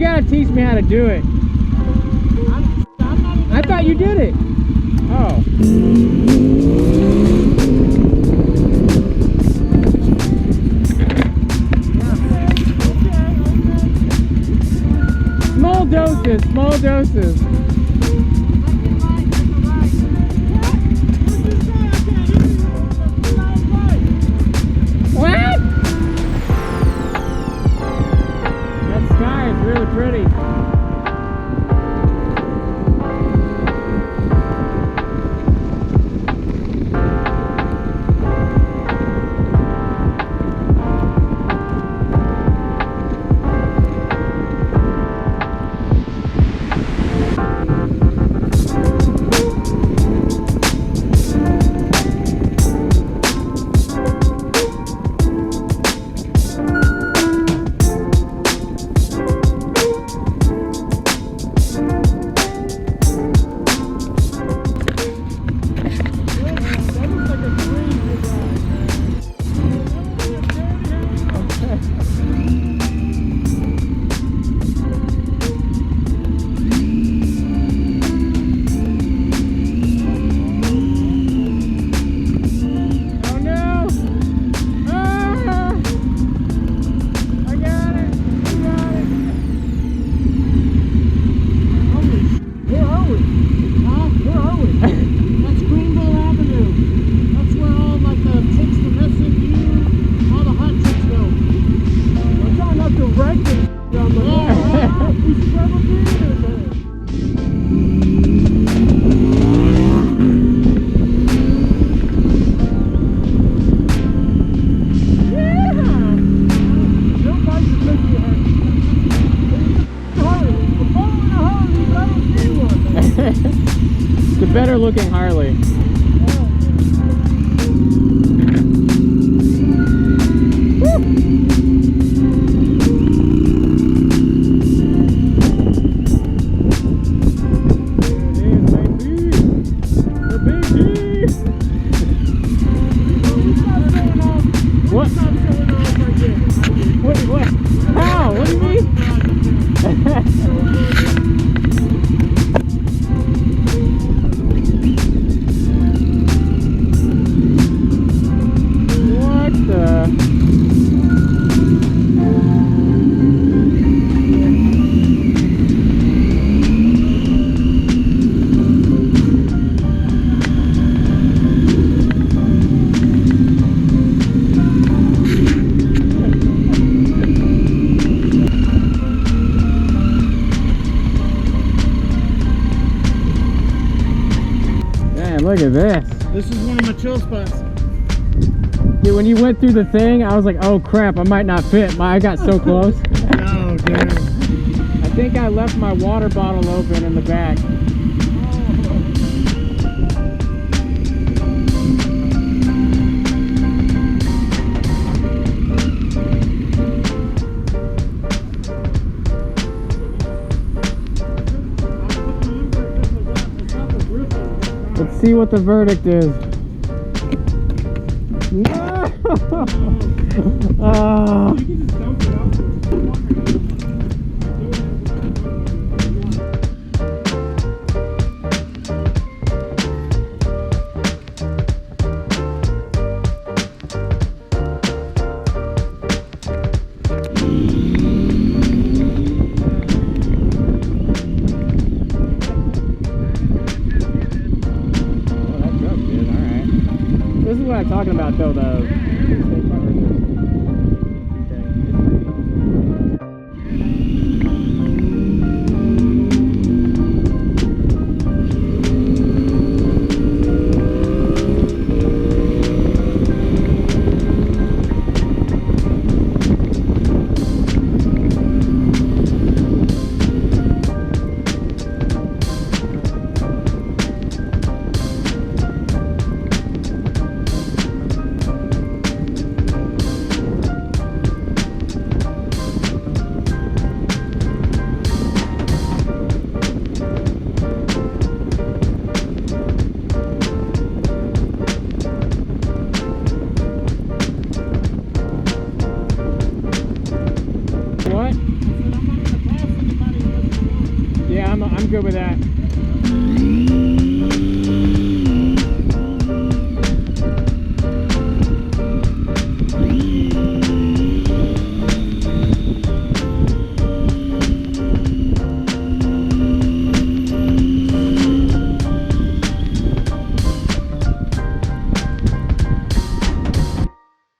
gotta teach me how to do it. I thought you did it. Oh. Small doses, small doses. What? That sky is really pretty. It's a better looking Harley. What? How? What do you mean? What the? Look at this. This is one of my chill spots. Dude, when you went through the thing, I was like, oh crap, I might not fit. I got so close. Oh, damn. I think I left my water bottle open in the back. Let's see what the verdict is. No! Oh. This is what I'm talking about, though. Yeah, I'm good with that.